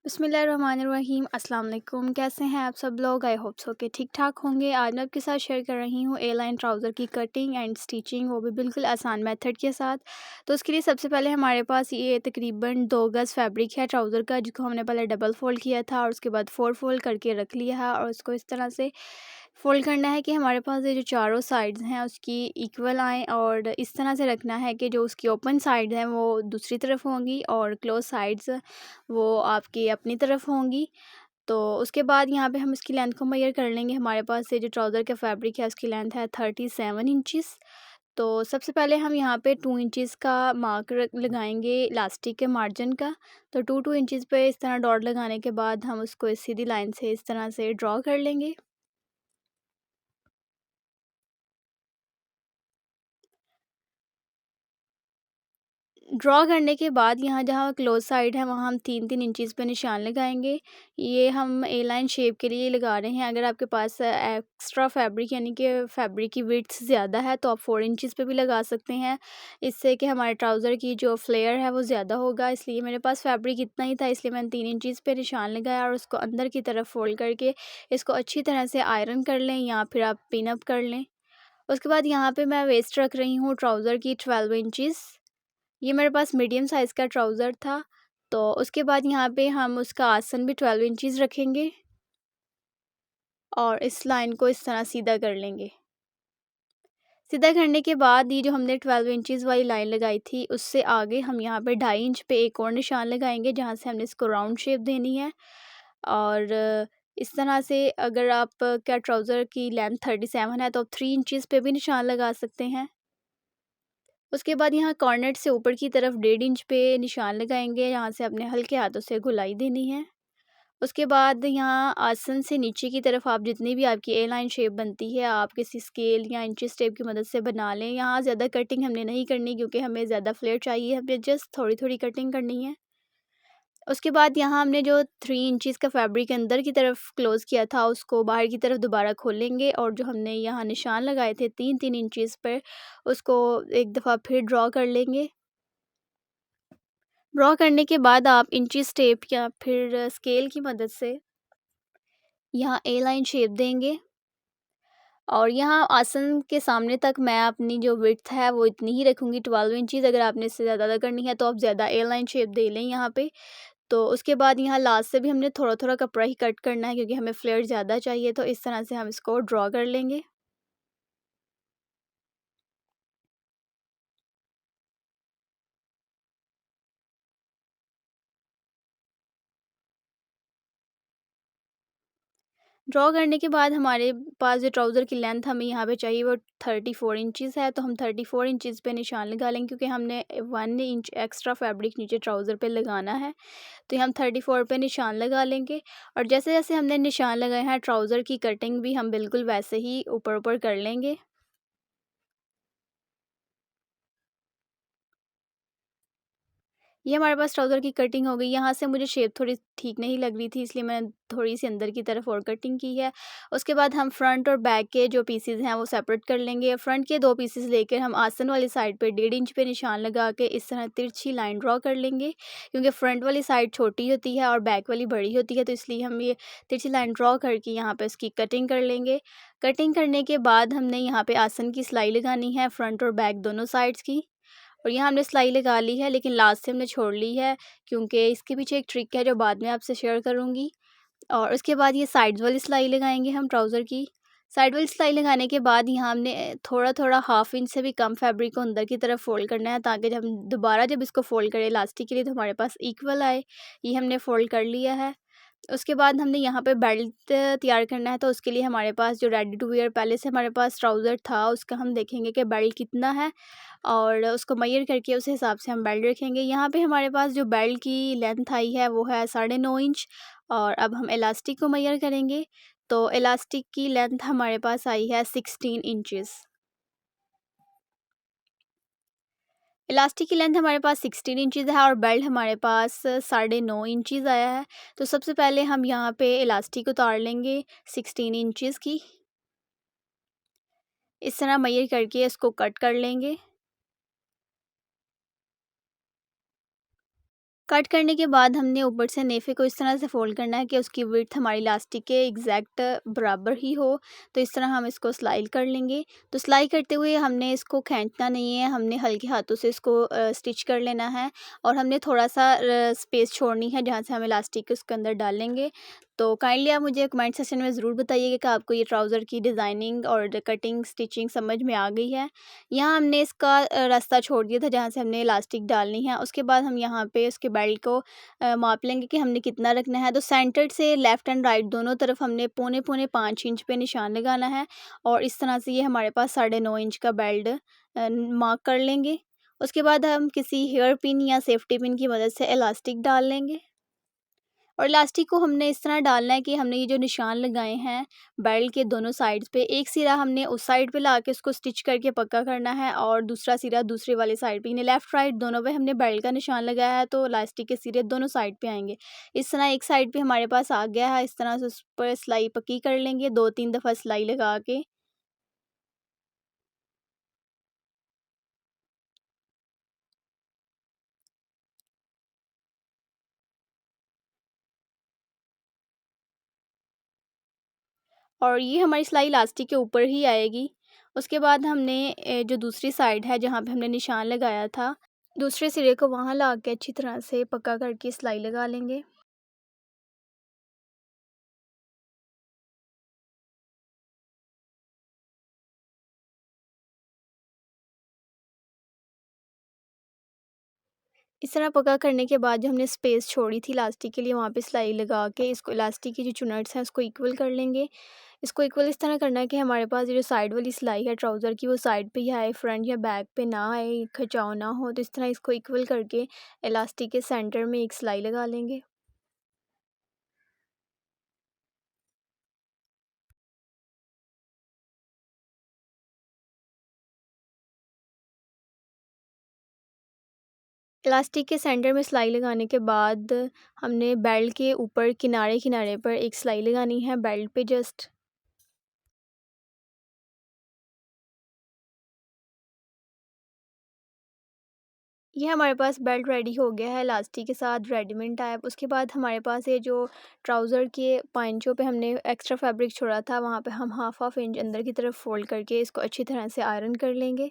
बिस्मिल्लाहिर्रहमानिर्रहीम। अस्सलाम वालेकुम। कैसे हैं आप सब लोग? आई होप सो के ठीक ठाक होंगे। आज मैं आपके साथ शेयर कर रही हूँ ए लाइन ट्राउज़र की कटिंग एंड स्टिचिंग, वो भी बिल्कुल आसान मेथड के साथ। तो उसके लिए सबसे पहले हमारे पास ये तकरीबन 2 गज़ फैब्रिक है ट्राउज़र का, जिसको हमने पहले डबल फ़ोल्ड किया था और उसके बाद 4 फ़ोल्ड करके रख लिया है। और उसको इस तरह से फ़ोल्ड करना है कि हमारे पास ये जो चारों साइड्स हैं उसकी इक्वल आएँ, और इस तरह से रखना है कि जो उसकी ओपन साइड हैं वो दूसरी तरफ होंगी और क्लोज़ साइड्स वो आपकी अपनी तरफ होंगी। तो उसके बाद यहाँ पे हम इसकी लेंथ को मेज़र कर लेंगे। हमारे पास ये जो ट्राउज़र का फैब्रिक है उसकी लेंथ है 37 इंचेस। तो सबसे पहले हम यहाँ पे 2 इंचेस का मार्क लगाएंगे इलास्टिक के मार्जिन का। तो 2 इंचेस पे इस तरह डॉट लगाने के बाद हम उसको इस सीधी लाइन से इस तरह से ड्रॉ कर लेंगे। ड्रॉ करने के बाद यहाँ जहाँ क्लोज साइड है वहाँ हम 3-3 इंचेस पे निशान लगाएंगे। ये हम ए लाइन शेप के लिए लगा रहे हैं। अगर आपके पास एक्स्ट्रा फैब्रिक यानी कि फैब्रिक की विड्थ ज़्यादा है तो आप 4 इंचेस पे भी लगा सकते हैं। इससे कि हमारे ट्राउज़र की जो फ्लेयर है वो ज़्यादा होगा। इसलिए मेरे पास फैब्रिक इतना ही था, इसलिए मैंने 3 इंचेस पे निशान लगाया और उसको अंदर की तरफ फ़ोल्ड करके इसको अच्छी तरह से आयरन कर लें या फिर आप पिन अप कर लें। उसके बाद यहाँ पे मैं वेस्ट रख रही हूँ ट्राउज़र की 12 इंचेस। ये मेरे पास मीडियम साइज़ का ट्राउज़र था। तो उसके बाद यहाँ पे हम उसका आसन भी 12 इंचेस रखेंगे और इस लाइन को इस तरह सीधा कर लेंगे। सीधा करने के बाद ये जो हमने 12 इंचेस वाली लाइन लगाई थी उससे आगे हम यहाँ पे 2.5 इंच पे एक और निशान लगाएंगे, जहाँ से हमने इसको राउंड शेप देनी है। और इस तरह से अगर आप क्या ट्राउज़र की लेंथ 37 है तो आप 3 इंचेस पे भी निशान लगा सकते हैं। उसके बाद यहाँ कॉर्नर से ऊपर की तरफ 1.5 इंच पे निशान लगाएंगे, यहाँ से अपने हल्के हाथों से गोलाई देनी है। उसके बाद यहाँ आसन से नीचे की तरफ आप जितनी भी आपकी ए लाइन शेप बनती है आप किसी स्केल या इंची टेप की मदद से बना लें। यहाँ ज़्यादा कटिंग हमने नहीं करनी क्योंकि हमें ज़्यादा फ्लेयर चाहिए, हमें जस्ट थोड़ी थोड़ी कटिंग करनी है। उसके बाद यहाँ हमने जो 3 इंचज़ का फैब्रिक अंदर की तरफ क्लोज़ किया था उसको बाहर की तरफ दोबारा खोलेंगे, और जो हमने यहाँ निशान लगाए थे 3-3 इंचज़ पर उसको एक दफ़ा फिर ड्रॉ कर लेंगे। ड्रॉ करने के बाद आप इंची टेप या फिर स्केल की मदद से यहाँ ए लाइन शेप देंगे। और यहाँ आसन के सामने तक मैं अपनी जो विड्थ है वो इतनी ही रखूँगी, 12 इंचज़। अगर आपने इससे ज़्यादा करनी है तो आप ज़्यादा ए लाइन शेप दे लें यहाँ पे। तो उसके बाद यहाँ लास्ट से भी हमने थोड़ा-थोड़ा कपड़ा ही कट करना है क्योंकि हमें फ्लेयर ज़्यादा चाहिए, तो इस तरह से हम इसको ड्रॉ कर लेंगे। ड्रॉ करने के बाद हमारे पास जो ट्राउज़र की लेंथ हमें यहाँ पे चाहिए वो 34 इंचज़ है, तो हम 34 इंचज़ पे निशान लगा लेंगे क्योंकि हमने 1 इंच एक्स्ट्रा फैब्रिक नीचे ट्राउज़र पे लगाना है। तो ये हम 34 पे निशान लगा लेंगे। और जैसे-जैसे हमने निशान लगाए हैं ट्राउज़र की कटिंग भी हम बिल्कुल वैसे ही ऊपर-ऊपर कर लेंगे। ये हमारे पास ट्राउज़र की कटिंग हो गई। यहाँ से मुझे शेप थोड़ी ठीक नहीं लग रही थी, इसलिए मैंने थोड़ी-सी अंदर की तरफ और कटिंग की है। उसके बाद हम फ्रंट और बैक के जो पीसेज़ हैं वो सेपरेट कर लेंगे। फ्रंट के 2 पीसेज़ लेकर हम आसन वाली साइड पे 1.5 इंच पे निशान लगा के इस तरह तिरछी लाइन ड्रॉ कर लेंगे। क्योंकि फ्रंट वाली साइड छोटी होती है और बैक वाली बड़ी होती है, तो इसलिए हम ये तिरछी लाइन ड्रॉ करके यहाँ पे इसकी कटिंग कर लेंगे। कटिंग करने के बाद हमने यहाँ पे आसन की सिलाई लगानी है फ्रंट और बैक दोनों साइड्स की। और यहाँ हमने सिलाई लगा ली है, लेकिन लास्ट से हमने छोड़ ली है क्योंकि इसके पीछे एक ट्रिक है जो बाद में आपसे शेयर करूँगी। और उसके बाद ये साइड्स वाली सिलाई लगाएंगे हम ट्राउज़र की। साइड वाली सिलाई लगाने के बाद यहाँ हमने थोड़ा-थोड़ा हाफ इंच से भी कम फैब्रिक को अंदर की तरफ फ़ोल्ड करना है, ताकि जब इसको फ़ोल्ड करें इलास्टिक के लिए तो हमारे पास इक्वल आए। ये हमने फ़ोल्ड कर लिया है। उसके बाद हमने यहाँ पे बेल्ट तैयार करना है, तो उसके लिए हमारे पास जो रेडी टू वियर पहले से हमारे पास ट्राउज़र था उसका हम देखेंगे कि बेल्ट कितना है और उसको मेज़र करके उस हिसाब से हम बेल्ट रखेंगे। यहाँ पे हमारे पास जो बेल्ट की लेंथ आई है वो है 9.5 इंच। और अब हम इलास्टिक को मेज़र करेंगे। तो इलास्टिक की लेंथ हमारे पास आई है 16 इंचेस। इलास्टिक की लेंथ हमारे पास 16 इंचज़ है और बेल्ट हमारे पास 9.5 इंचज़ आया है। तो सबसे पहले हम यहाँ पे इलास्टिक उतार लेंगे 16 इंचज़ की। इस तरह मेज़र करके इसको कट कर लेंगे। कट करने के बाद हमने ऊपर से नेफ़े को इस तरह से फ़ोल्ड करना है कि उसकी विड्थ हमारी इलास्टिक के एग्जैक्ट बराबर ही हो। तो इस तरह हम इसको सिलाई कर लेंगे। तो सिलाई करते हुए हमने इसको खींचना नहीं है, हमने हल्के हाथों से इसको स्टिच कर लेना है और हमने थोड़ा-सा स्पेस छोड़नी है जहाँ से हम इलास्टिक उसके अंदर डालेंगे। तो काइंडली आप मुझे कमेंट सेक्शन में ज़रूर बताइएगा कि आपको ये ट्राउज़र की डिज़ाइनिंग और कटिंग, स्टिचिंग समझ में आ गई है। यहाँ हमने इसका रास्ता छोड़ दिया था जहाँ से हमने इलास्टिक डालनी है। उसके बाद हम यहाँ पे उसके बेल्ट को माप लेंगे कि हमने कितना रखना है। तो सेंटर से लेफ़्ट एंड राइट दोनों तरफ हमने पौने-पौने 5 इंच पे निशान लगाना है और इस तरह से ये हमारे पास 9.5 इंच का बेल्ट मार्क कर लेंगे। उसके बाद हम किसी हेयर पिन या सेफ्टी पिन की मदद से इलास्टिक डाल लेंगे। और इलास्टिक को हमने इस तरह डालना है कि हमने ये जो निशान लगाए हैं बेल्ट के दोनों साइड्स पे, एक सिरा हमने उस साइड पे ला के उसको स्टिच करके पक्का करना है और दूसरा सिरा दूसरे वाले साइड पे, यानी लेफ़्ट राइट दोनों पे हमने बेल्ट का निशान लगाया है, तो इलास्टिक के सिरे दोनों साइड पे आएंगे। इस तरह एक साइड पे हमारे पास आ गया है, इस तरह से उस पर सिलाई पक्की कर लेंगे 2-3 दफ़ा सिलाई लगा के। और ये हमारी सिलाई इलास्टिक के ऊपर ही आएगी। उसके बाद हमने जो दूसरी साइड है जहाँ पे हमने निशान लगाया था, दूसरे सिरे को वहाँ ला के अच्छी तरह से पक्का करके सिलाई लगा लेंगे। इस तरह पक्का करने के बाद जो हमने स्पेस छोड़ी थी इलास्टिक के लिए, वहाँ पे सिलाई लगा के इसको इलास्टिक की जो चुनट्स हैं उसको इक्वल कर लेंगे। इसको इक्वल इस तरह करना है कि हमारे पास ये जो साइड वाली सिलाई है ट्राउज़र की वो साइड पे ही आए, फ्रंट या बैक पे ना आए, खिंचाव ना हो। तो इस तरह इसको इक्वल करके इलास्टिक के सेंटर में एक सिलाई लगा लेंगे। इलास्टिक के सेंटर में सिलाई लगाने के बाद हमने बेल्ट के ऊपर किनारे-किनारे पर एक सिलाई लगानी है बेल्ट पे जस्ट। ये हमारे पास बेल्ट रेडी हो गया है इलास्टिक के साथ रेडीमेड टाइप। उसके बाद हमारे पास ये जो ट्राउज़र के पाइंचों पे हमने एक्स्ट्रा फैब्रिक छोड़ा था, वहाँ पे हम हाफ इंच अंदर की तरफ फ़ोल्ड करके इसको अच्छी तरह से आयरन कर लेंगे।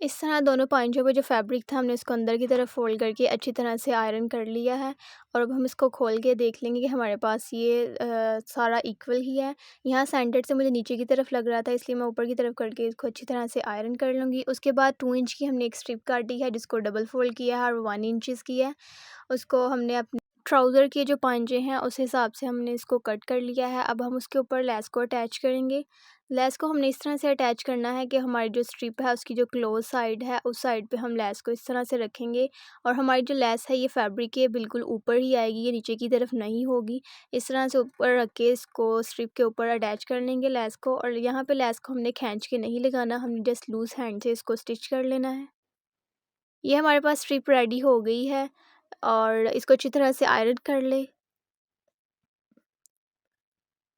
इस तरह दोनों पाँचों पे जो फैब्रिक था हमने इसको अंदर की तरफ फ़ोल्ड करके अच्छी तरह से आयरन कर लिया है। और अब हम इसको खोल के देख लेंगे कि हमारे पास ये सारा इक्वल ही है। यहाँ सेंटर से मुझे नीचे की तरफ लग रहा था, इसलिए मैं ऊपर की तरफ करके इसको अच्छी तरह से आयरन कर लूँगी। उसके बाद 2 इंच की हमने एक स्ट्रिप काटी है जिसको डबल फ़ोल्ड किया है और 1 इंचेस की है। उसको हमने अपने ट्राउज़र के जो पांजे हैं उस हिसाब से हमने इसको कट कर लिया है। अब हम उसके ऊपर लेस को अटैच करेंगे। लेस को हमने इस तरह से अटैच करना है कि हमारी जो स्ट्रिप है उसकी जो क्लोज़ साइड है उस साइड पे हम लेस को इस तरह से रखेंगे और हमारी जो लेस है ये फैब्रिक के बिल्कुल ऊपर ही आएगी, ये नीचे की तरफ नहीं होगी। इस तरह से ऊपर रख के इसको स्ट्रिप के ऊपर अटैच कर लेंगे लेस को। और यहाँ पे लेस को हमने खींच के नहीं लगाना, हमने जस्ट लूज़ हैंड से इसको स्टिच कर लेना है। ये हमारे पास स्ट्रिप रेडी हो गई है और इसको अच्छी तरह से आयरन कर ले।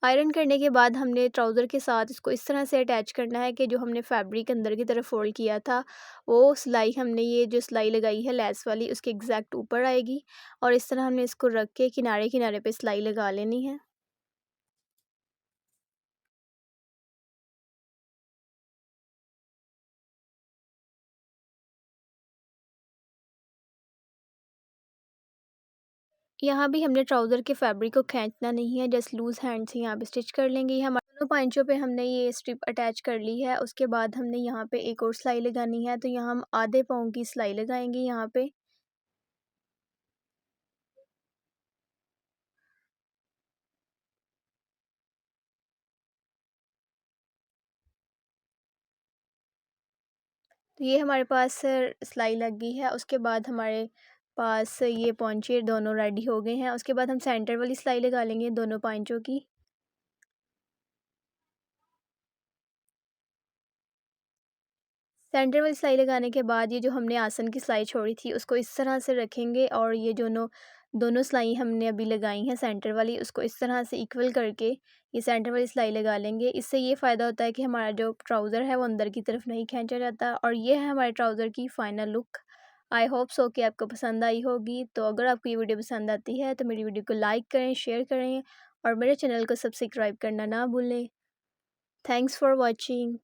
आयरन करने के बाद हमने ट्राउज़र के साथ इसको इस तरह से अटैच करना है कि जो हमने फैब्रिक अंदर की तरफ फ़ोल्ड किया था, वो सिलाई हमने ये जो सिलाई लगाई है लेस वाली उसके एग्जैक्ट ऊपर आएगी और इस तरह हमने इसको रख के किनारे-किनारे पे सिलाई लगा लेनी है। यहाँ भी हमने ट्राउज़र के फैब्रिक को खींचना नहीं है, जस्ट लूज़ हैंड से यहाँ पे स्टिच कर लेंगे। ये हमारे दोनों पाँचों पे हमने ये स्ट्रिप अटैच कर ली है। उसके बाद हमने यहाँ पे एक और सिलाई लगानी है, तो यहाँ हम आधे पाँव की सिलाई लगाएंगे यहाँ पे। तो ये हमारे पास सिलाई लग गई है। उसके बाद हमारे पास ये पॉंचे दोनों रेडी हो गए हैं। उसके बाद हम सेंटर वाली सिलाई लगा लेंगे दोनों पाँचों की। सेंटर वाली सिलाई लगाने के बाद ये जो हमने आसन की सिलाई छोड़ी थी उसको इस तरह से रखेंगे और ये दोनों दोनों सिलाई हमने अभी लगाई हैं सेंटर वाली, उसको इस तरह से इक्वल करके ये सेंटर वाली सिलाई लगा लेंगे। इससे ये फ़ायदा होता है कि हमारा जो ट्राउज़र है वो अंदर की तरफ नहीं खींचा जाता। और ये है हमारे ट्राउज़र की final look. I hope so कि आपको पसंद आई होगी। तो अगर आपको ये वीडियो पसंद आती है तो मेरी वीडियो को लाइक करें, शेयर करें और मेरे चैनल को सब्सक्राइब करना ना भूलें। Thanks for watching.